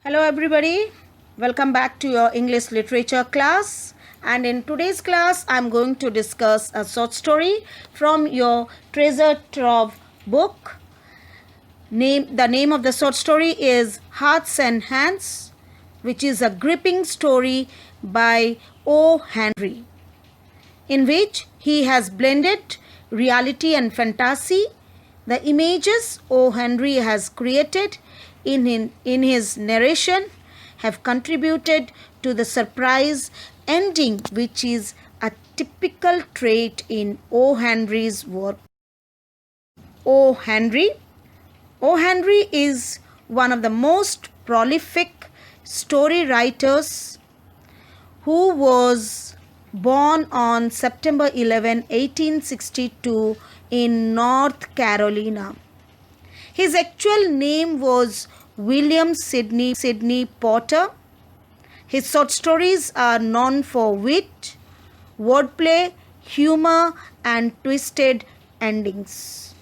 Hello everybody, welcome back to your English literature class, and in today's class I'm going to discuss a short story from your Treasure Trove book. The name of the short story is Hearts and Hands, which is a gripping story by O. Henry, in which he has blended reality and fantasy. The images O. Henry has created in his narration have contributed to the surprise ending, which is a typical trait in O. Henry's work. O. Henry O. Henry is one of the most prolific story writers who was born on September 11, 1862 in North Carolina. His actual name was William Sidney Potter. His short stories are known for wit, wordplay, humor, and twisted endings.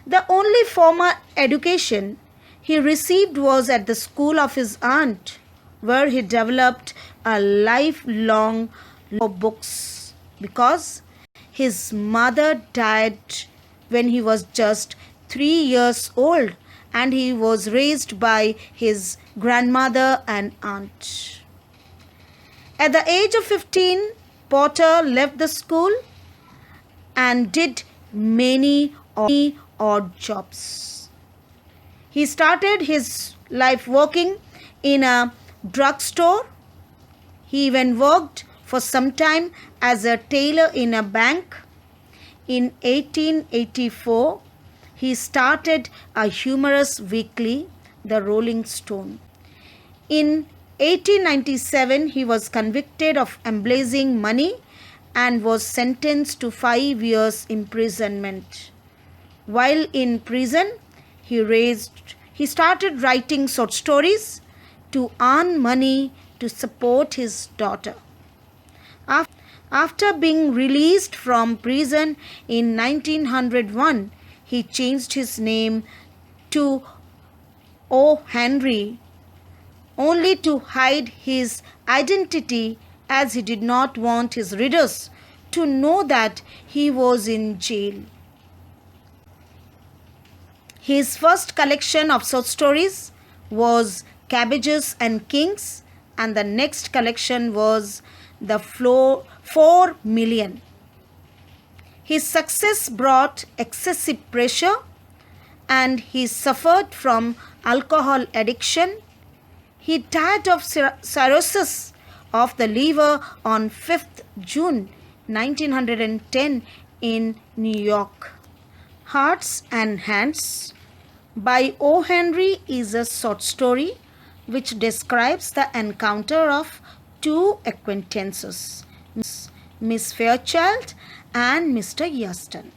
The only formal education he received was at the school of his aunt, where he developed a lifelong love for books because his mother died when he was just 3 years old and he was raised by his grandmother and aunt. At the age of 15, Potter left the school and did many odd jobs. He started his life working in a drugstore. He even worked for some time as a tailor in a bank. In 1884, he started a humorous weekly, The Rolling Stone. In 1897, he was convicted of embezzling money and was sentenced to 5 years imprisonment. While in prison, he started writing short stories to earn money to support his daughter. After being released from prison in 1901, he changed his name to O. Henry, only to hide his identity, as he did not want his readers to know that he was in jail. His first collection of short stories was Cabbages and Kings, and the next collection was The 4 Million. His success brought excessive pressure and he suffered from alcohol addiction. He died of cirrhosis of the liver on 5th June 1910 in New York. Hearts and Hands by O. Henry is a short story which describes the encounter of two acquaintances, Miss Fairchild and Mr. Yaston.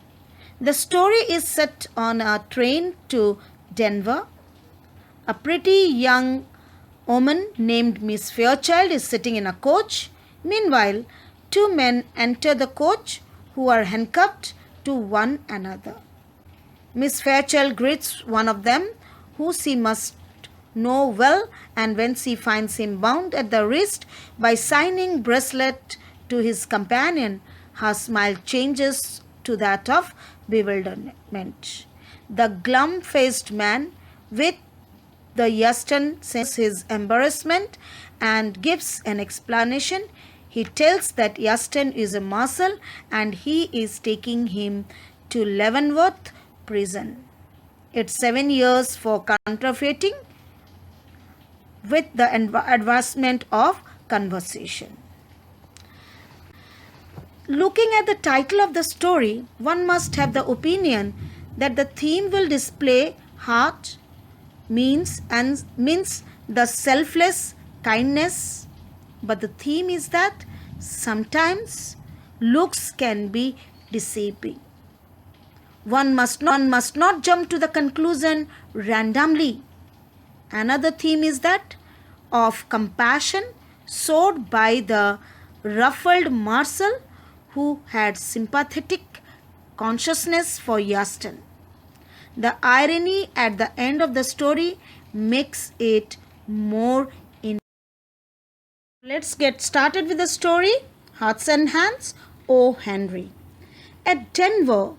The story is set on a train to Denver. A pretty young woman named Miss Fairchild is sitting in a coach. Meanwhile, two men enter the coach who are handcuffed to one another. Miss Fairchild greets one of them, who she must know well, and when she finds him bound at the wrist by signing bracelet to his companion, her smile changes to that of bewilderment. The glum-faced man with the Yaston senses his embarrassment and gives an explanation. He tells that Yaston is a marshal and he is taking him to Leavenworth prison. It's 7 years for counterfeiting, with the advancement of conversation. Looking at the title of the story, one must have the opinion that the theme will display heart, means the selfless kindness, but the theme is that sometimes looks can be deceiving. One must not jump to the conclusion randomly. Another theme is that of compassion showed by the ruffled marshal who had sympathetic consciousness for Yaston. The irony at the end of the story makes it more in. Let's get started with the story. Hearts and Hands, O. Henry. At Denver,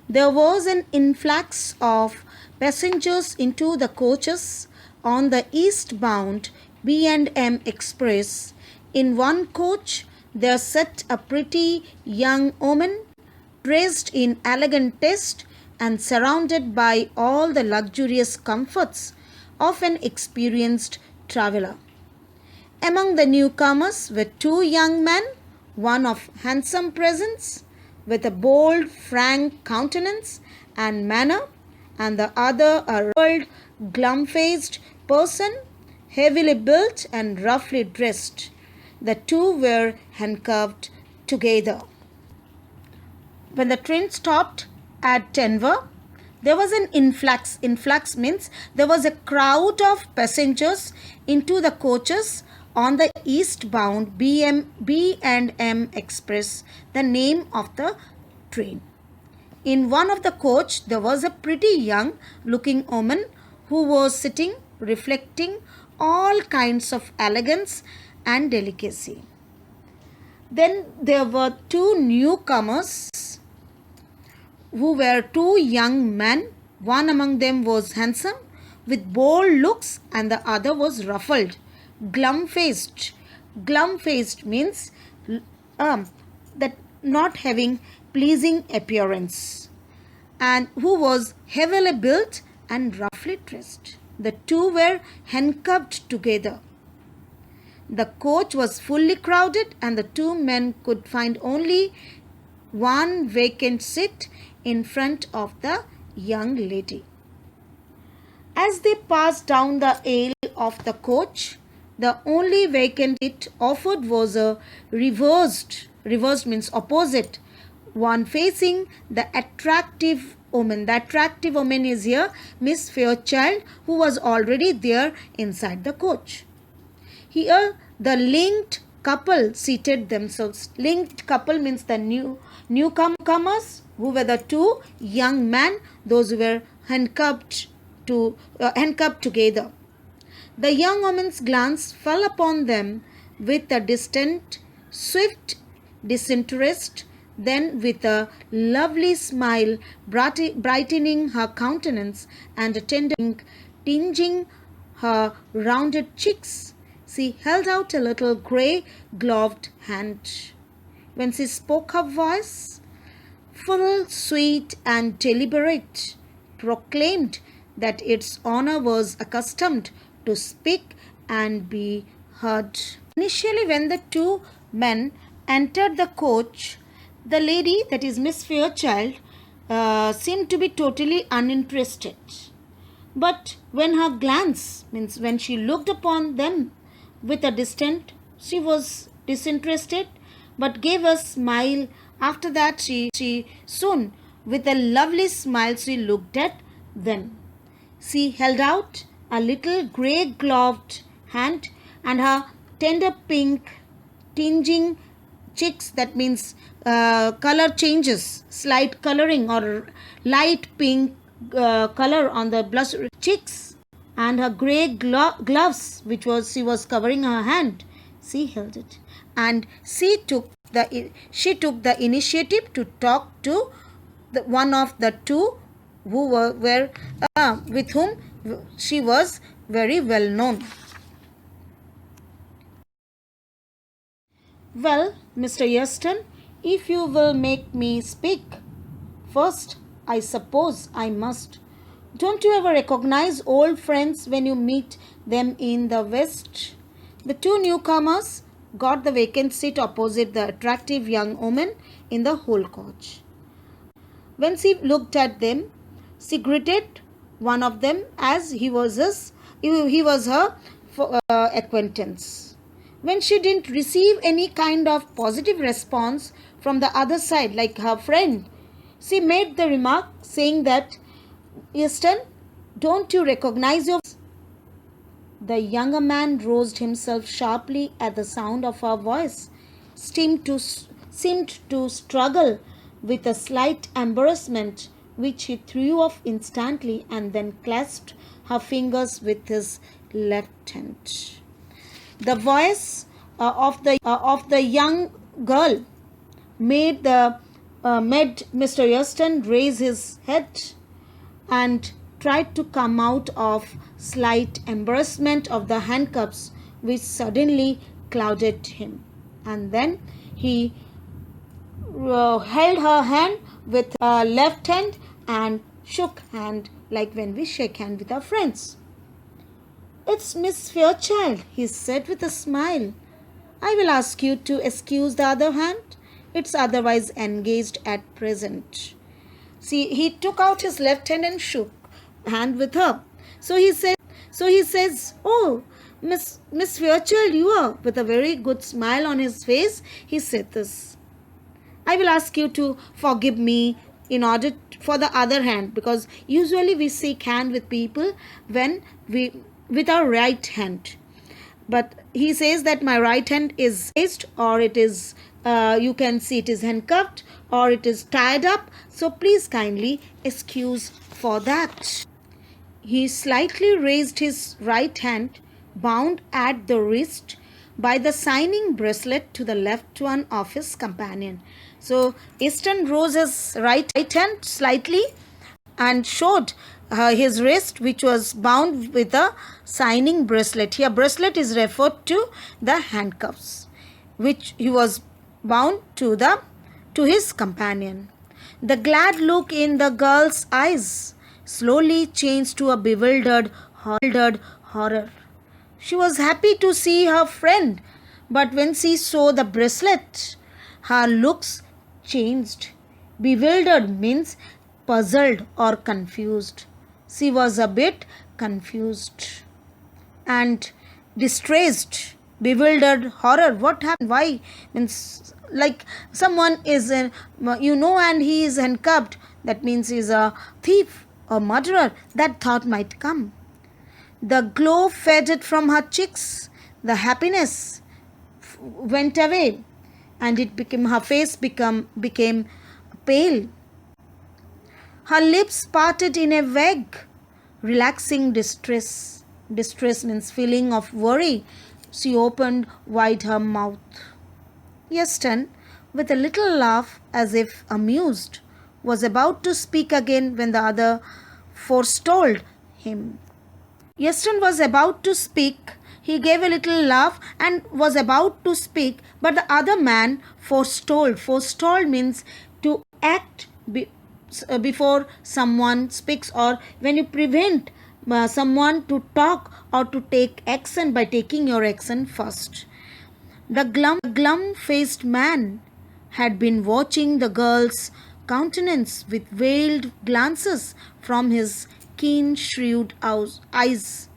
there was an influx of passengers into the coaches on the eastbound B&M Express. In one coach, there sat a pretty young woman dressed in elegant taste and surrounded by all the luxurious comforts of an experienced traveler. Among the newcomers were two young men, one of handsome presence, with a bold, frank countenance and manner, and the other a ruffled, glum-faced person, heavily built and roughly dressed. The two were handcuffed together. When the train stopped at Denver, there was an influx. Influx means there was a crowd of passengers into the coaches on the eastbound B&M Express, the name of the train. In one of the coach, there was a pretty young looking woman who was sitting reflecting all kinds of elegance and delicacy. Then there were two newcomers who were two young men. One among them was handsome with bold looks and the other was ruffled, glum-faced. Glum-faced means that not having pleasing appearance, and who was heavily built and roughly dressed. The two were handcuffed together. The coach was fully crowded and the two men could find only one vacant seat in front of the young lady. As they passed down the aisle of the coach, the only vacant seat offered was a reversed means opposite one, facing the attractive woman. The attractive woman is here Miss Fairchild, who was already there inside the coach. Here the linked couple seated themselves. Linked couple means the newcomers, who were the two young men, those who were handcuffed together. The young woman's glance fell upon them with a distant, swift disinterest, then with a lovely smile brightening her countenance and a tender tinging her rounded cheeks, she held out a little grey gloved hand. When she spoke, her voice, full, sweet, and deliberate, proclaimed that its owner was accustomed to speak and be heard. Initially, when the two men entered the coach, the lady, that is Miss Fairchild, seemed to be totally uninterested. But when her glance, means when she looked upon them with a distant, she was disinterested, but gave a smile. After that, she soon, with a lovely smile, she looked at them. She held out a little grey gloved hand, and her tender pink tinging cheeks, that means color changes, slight coloring or light pink color on the blush cheeks, and her grey gloves, which was she was covering her hand. She held it, and she took the initiative to talk to one of the two who were with whom she was very well known. Well, Mr. Easton, if you will make me speak first, I suppose I must. Don't you ever recognize old friends when you meet them in the West? The two newcomers got the vacant seat opposite the attractive young woman in the whole coach. When she looked at them, she greeted one of them as he was her acquaintance. When she didn't receive any kind of positive response from the other side, like her friend, she made the remark saying that, Easton, don't you recognize your... The younger man roused himself sharply at the sound of her voice, seemed to struggle with a slight embarrassment, which he threw off instantly and then clasped her fingers with his left hand. The voice of the young girl made Mr. Euston raise his head and tried to come out of slight embarrassment of the handcuffs which suddenly clouded him. And then he held her hand with her left hand and shook hand like when we shake hand with our friends. "It's Miss Fairchild," he said with a smile. "I will ask you to excuse the other hand. It's otherwise engaged at present." See, he took out his left hand and shook hand with her. So he says, "Oh, Miss Fairchild, you are," with a very good smile on his face. He said this. "I will ask you to forgive me in order for the other hand, because usually we shake hand with people with our right hand. But he says that my right hand is raised, or it is, you can see it is handcuffed, or it is tied up. So please kindly excuse for that." He slightly raised his right hand, bound at the wrist by the signing bracelet to the left one of his companion. So Euston rose his right hand slightly and showed his wrist, which was bound with a signing bracelet. Here bracelet is referred to the handcuffs which he was bound to his companion. The glad look in the girl's eyes slowly changed to a bewildered horror. She was happy to see her friend, but when she saw the bracelet, her looks changed. Bewildered means puzzled or confused. She was a bit confused and distressed. Bewildered, horror. What happened? Why? Means like someone is, and he is handcuffed. That means he is a thief or murderer. That thought might come. The glow faded from her cheeks. The happiness went away, and her face became pale. Her lips parted in a vague, relaxing distress. Distress means feeling of worry. She opened wide her mouth. Euston, with a little laugh as if amused, was about to speak again when the other forestalled him. Euston was about to speak. He gave a little laugh and was about to speak, but the other man forestalled. Forestalled means to act before someone speaks, or when you prevent someone to talk or to take action by taking your action first. The glum-faced man had been watching the girl's countenance with veiled glances from his keen, shrewd eyes.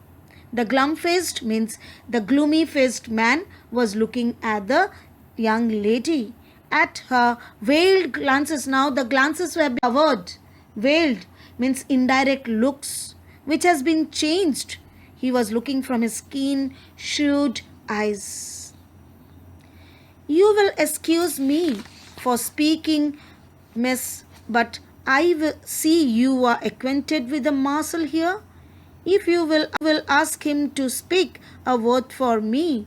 The glum-faced means the gloomy-faced man was looking at the young lady. At her veiled glances, now the glances were covered. Veiled means indirect looks, which has been changed. He was looking from his keen, shrewd eyes. "You will excuse me for speaking, miss, but I will see you are acquainted with the marshal here. If you will ask him to speak a word for me.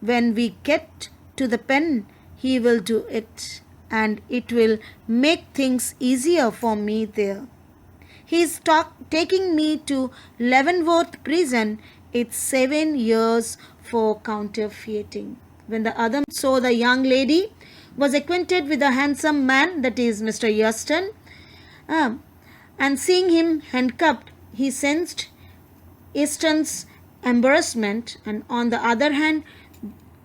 When we get to the pen, he will do it, and it will make things easier for me there. He is taking me to Leavenworth prison. It's 7 years for counterfeiting." When the other saw the young lady was acquainted with the handsome man, that is Mr. Euston, and seeing him handcuffed, he sensed Euston's embarrassment, and on the other hand,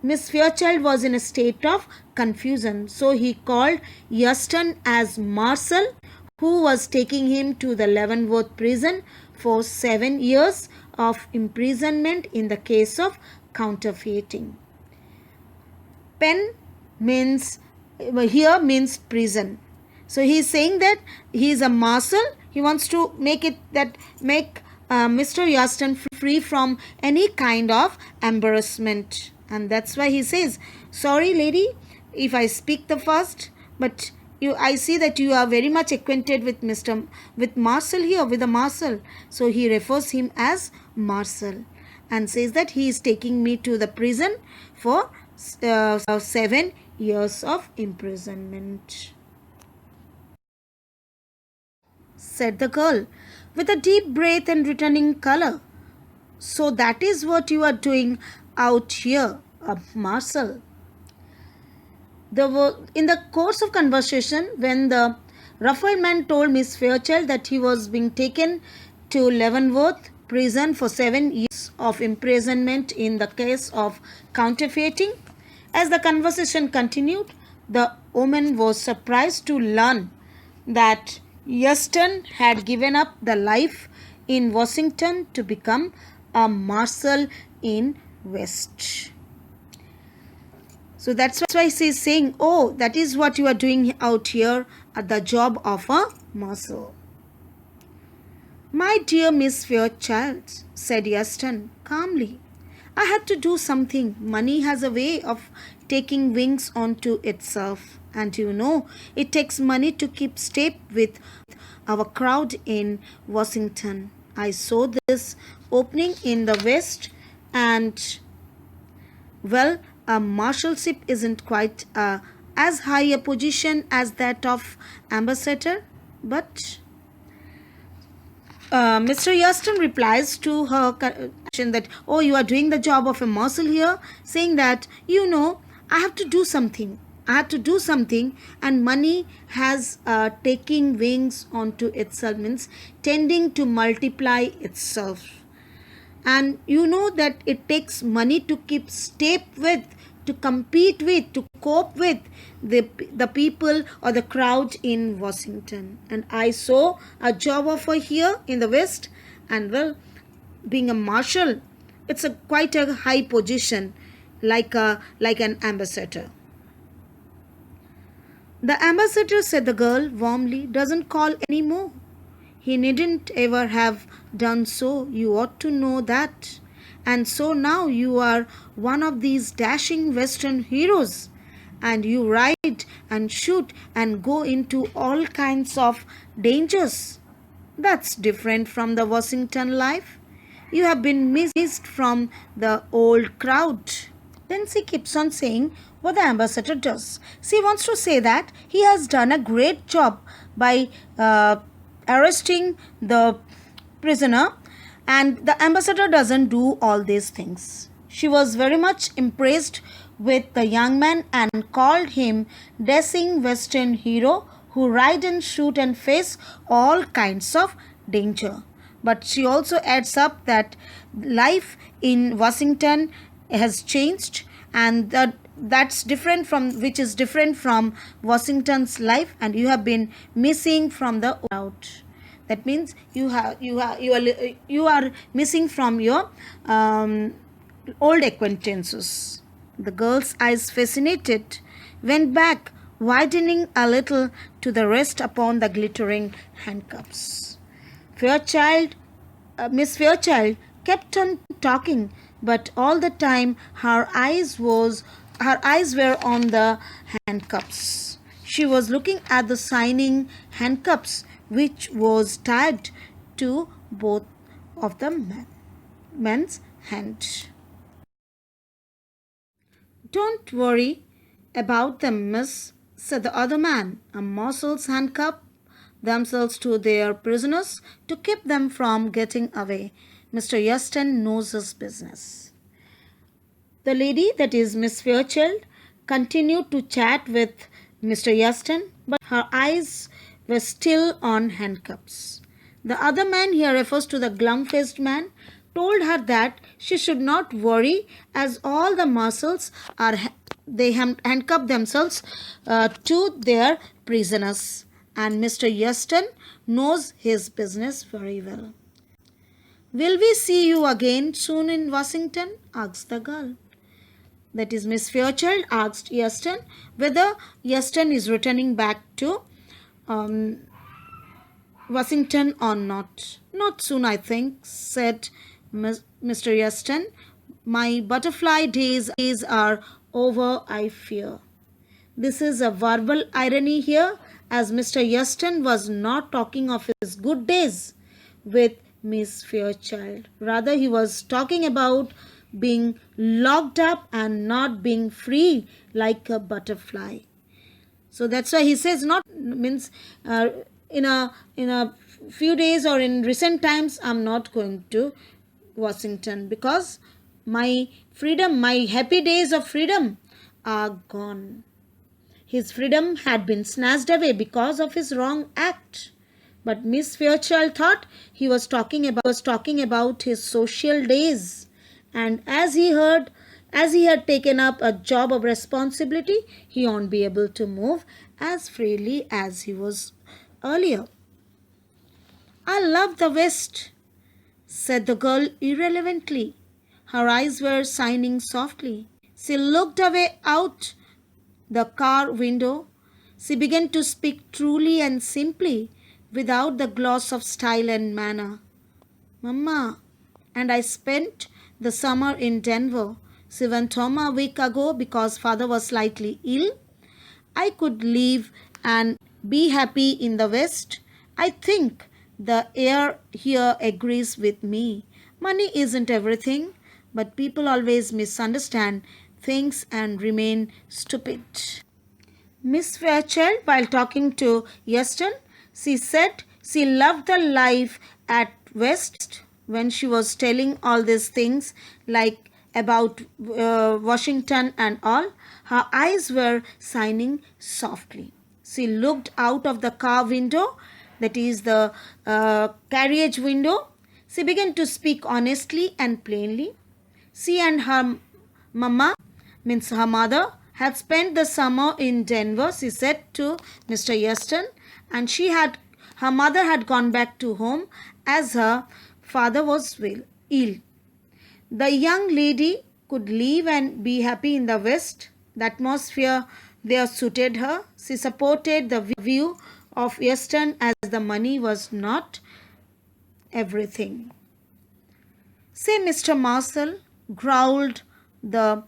Miss Fairchild was in a state of confusion. So he called Euston as marshal, who was taking him to the Leavenworth prison for 7 years of imprisonment in the case of counterfeiting. Pen means prison. So he is saying that he is a marshal. He wants to make Mr. Euston free from any kind of embarrassment. And that's why he says, "Sorry, lady, if I speak the first, but I see that you are very much acquainted with with Marcel here, with the Marcel. So he refers him as Marcel and says that he is taking me to the prison for 7 years of imprisonment. Said the girl with a deep breath and returning color. So that is what you are doing out here, Marcel. In the course of conversation, when the ruffled man told Miss Fairchild that he was being taken to Leavenworth prison for 7 years of imprisonment in the case of counterfeiting, as the conversation continued, the woman was surprised to learn that Euston had given up the life in Washington to become a marshal in West. So that's why she's saying, oh, that is what you are doing out here at the job of a marshal. My dear Miss Fairchild, said Euston calmly, I had to do something. Money has a way of taking wings onto itself. And you know, it takes money to keep step with our crowd in Washington. I saw this opening in the West, and well, a marshalship isn't quite as high a position as that of ambassador, but Mr. Euston replies to her question that, oh, you are doing the job of a marshal here, saying that, you know, I have to do something. I have to do something, and money has taking wings onto itself, means tending to multiply itself. And you know that it takes money to keep step with, to compete with, to cope with the people or the crowd in Washington. And I saw a job offer here in the West, and well, being a marshal, it's quite a high position, like an ambassador. The ambassador, said the girl warmly, doesn't call any more. He needn't ever have done so. You ought to know that. And so now you are one of these dashing Western heroes, and you ride and shoot and go into all kinds of dangers. That's different from the Washington life. You have been missed from the old crowd. Then she keeps on saying what the ambassador does. She wants to say that he has done a great job by arresting the prisoner, and the ambassador doesn't do all these things. She was very much impressed with the young man and called him dashing Western hero who ride and shoot and face all kinds of danger. But she also adds up that life in Washington has changed, and that's different from, which is different from Washington's life, and you have been missing from the crowd. That means you are missing from your old acquaintances. The girl's eyes, fascinated, went back, widening a little to the rest upon the glittering handcuffs. Miss Fairchild kept on talking, but all the time her eyes were on the handcuffs. She was looking at the shining handcuffs, which was tied to both of the men's hands. Don't worry about them, miss, said the other man. A marshals handcuff themselves to their prisoners to keep them from getting away. Mr. Euston knows his business. The lady, that is Miss Fairchild, continued to chat with Mr. Euston, but her eyes were still on handcuffs. The other man, here refers to the glum-faced man, told her that she should not worry, as all the marshals handcuff themselves to their prisoners, and Mr. Euston knows his business very well. Will we see you again soon in Washington? Asked the girl. That is, Miss Fairchild asked Euston whether Euston is returning back to Washington or not. Not soon, I think, said Mr. Euston. My butterfly days are over, I fear. This is a verbal irony here, as Mr. Yuston was not talking of his good days with Miss Fairchild. Rather, he was talking about being locked up and not being free like a butterfly. So that's why he says not means in a few days or in recent times I'm not going to Washington because my freedom, my happy days of freedom are gone. His freedom had been snatched away because of his wrong act. But Miss Fairchild thought he was talking about his social days. And as he had taken up a job of responsibility, he won't be able to move as freely as he was earlier. I love the West, said the girl irrelevantly. Her eyes were shining softly. She looked away out the car window. She began to speak truly and simply, without the gloss of style and manner. Mamma, and I spent the summer in Denver. She went home a week ago because father was slightly ill. I could live and be happy in the West. I think the air here agrees with me. Money isn't everything, but people always misunderstand things and remain stupid. Miss Fairchild, while talking to Yuston, she said she loved the life at West when she was telling all these things like about Washington and all. Her eyes were shining softly. She looked out of the car window, that is the carriage window. She began to speak honestly and plainly. She and her mamma, means her mother, had spent the summer in Denver, she said to Mr. Yuston, and her mother had gone back to home as her father was ill. The young lady could live and be happy in the West. The atmosphere there suited her. She supported the view of Yuston as the money was not everything. Say, Mr. Marshall, growled the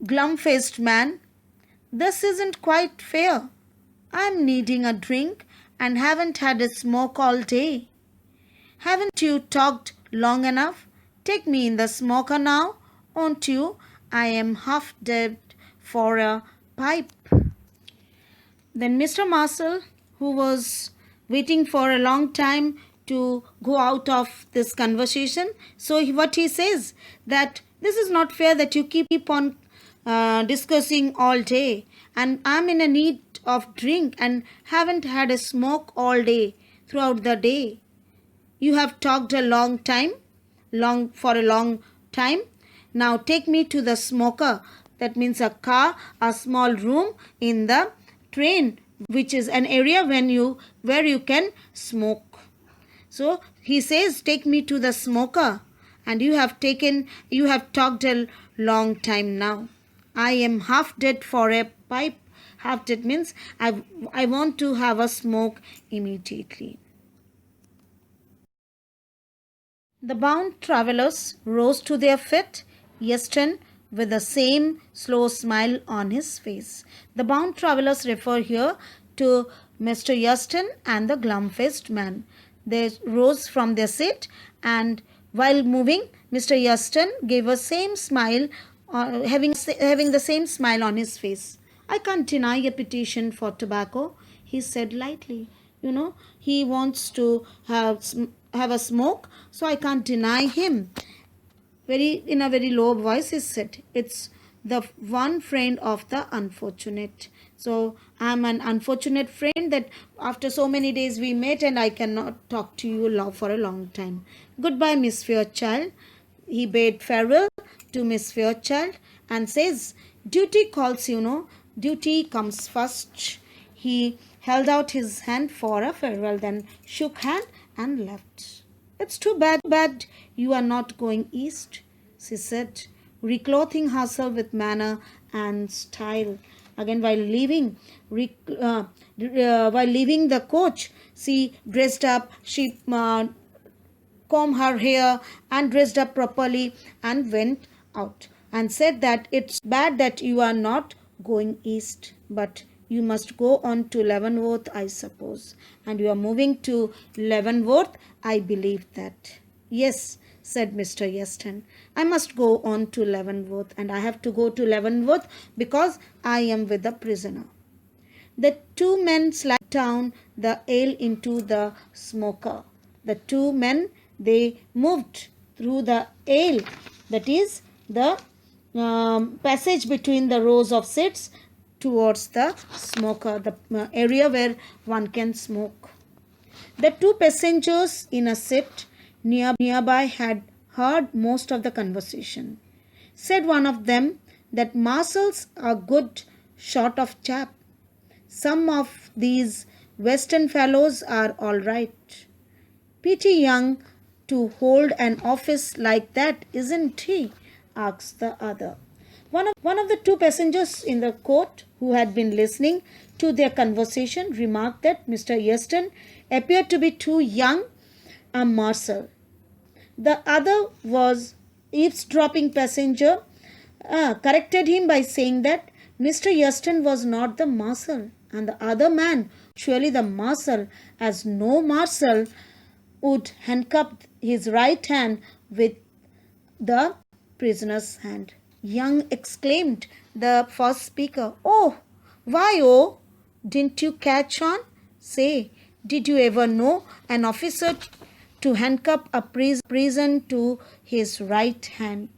glum-faced man, this isn't quite fair. I'm needing a drink and haven't had a smoke all day. Haven't you talked long enough? Take me in the smoker now, won't you? I am half dead for a pipe. Then Mr. Marshall, who was waiting for a long time to go out of this conversation, so what he says, that this is not fair that you keep on discussing all day, and I'm in a need of drink and haven't had a smoke all day throughout the day. You have talked a long time. Now take me to the smoker. That means a car, a small room in the train, which is an area where you can smoke. So he says, take me to the smoker, and you have talked a long time now. I am half dead for a pipe. Half dead means I want to have a smoke immediately. The bound travellers rose to their feet, Yuston with the same slow smile on his face. The bound travellers refer here to Mr. Yuston and the glum-faced man. They rose from their seat, and while moving, Mr. Yuston gave a same smile, having the same smile on his face. I can't deny a petition for tobacco, he said lightly. He wants to have a smoke, so I can't deny him. In a very low voice, he said, it's the one friend of the unfortunate. So I'm an unfortunate friend that after so many days we met and I cannot talk to you for a long time. Goodbye, Miss Fairchild. He bade farewell to Miss Fairchild and says, duty calls, duty comes first. He held out his hand for a farewell, then shook hand and left. It's too bad you are not going east, she said, reclothing herself with manner and style. Again, while leaving the coach, she dressed up, she combed her hair and dressed up properly and went out and said that it's bad that you are not going east, but You must go on to Leavenworth, I suppose. And you are moving to Leavenworth, I believe that. Yes, said Mr. Yeston. I must go on to Leavenworth, and I have to go to Leavenworth because I am with the prisoner. The two men slid down the ale into the smoker. The two men, they moved through the ale, that is the passage between the rows of seats towards the smoker, the area where one can smoke. The two passengers in a seat nearby had heard most of the conversation. Said one of them that Marshall's a good sort of chap. Some of these Western fellows are all right. Pretty young to hold an office like that, isn't he? Asked the other. One of the two passengers in the coach who had been listening to their conversation remarked that Mr. Yeston appeared to be too young a Marshall. The other was eavesdropping passenger corrected him by saying that Mr. Yeston was not the Marshall, and the other man, surely the Marshall, as no Marshall would handcuff his right hand with the prisoner's hand. Young exclaimed, the first speaker. Oh, didn't you catch on? Say, did you ever know an officer to handcuff a prisoner to his right hand?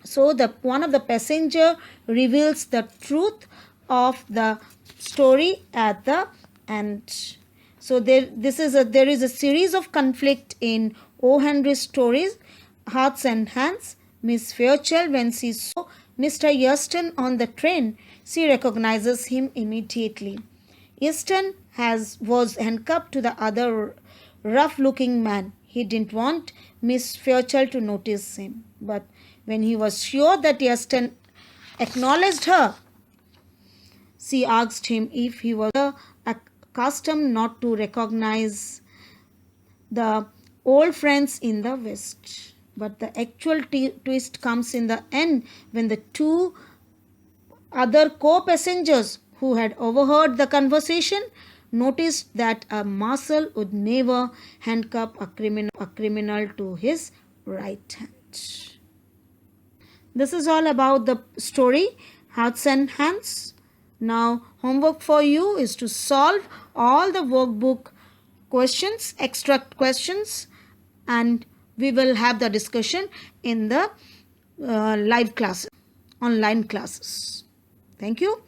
So one of the passenger reveals the truth of the story at the end. So there is a series of conflict in O. Henry's stories, Hearts and Hands. Miss Fairchild, when she saw Mr. Yeston on the train, she recognizes him immediately. Yeston was handcuffed to the other rough-looking man. He didn't want Miss Fairchild to notice him, but when he was sure that Yeston acknowledged her, she asked him if he was accustomed not to recognize the old friends in the West. But the actual twist comes in the end when the two other co-passengers who had overheard the conversation noticed that a marshal would never handcuff a criminal to his right hand. This is all about the story Hearts and Hands. Now homework for you is to solve all the workbook questions, extract questions, and we will have the discussion in the live classes, online classes. Thank you.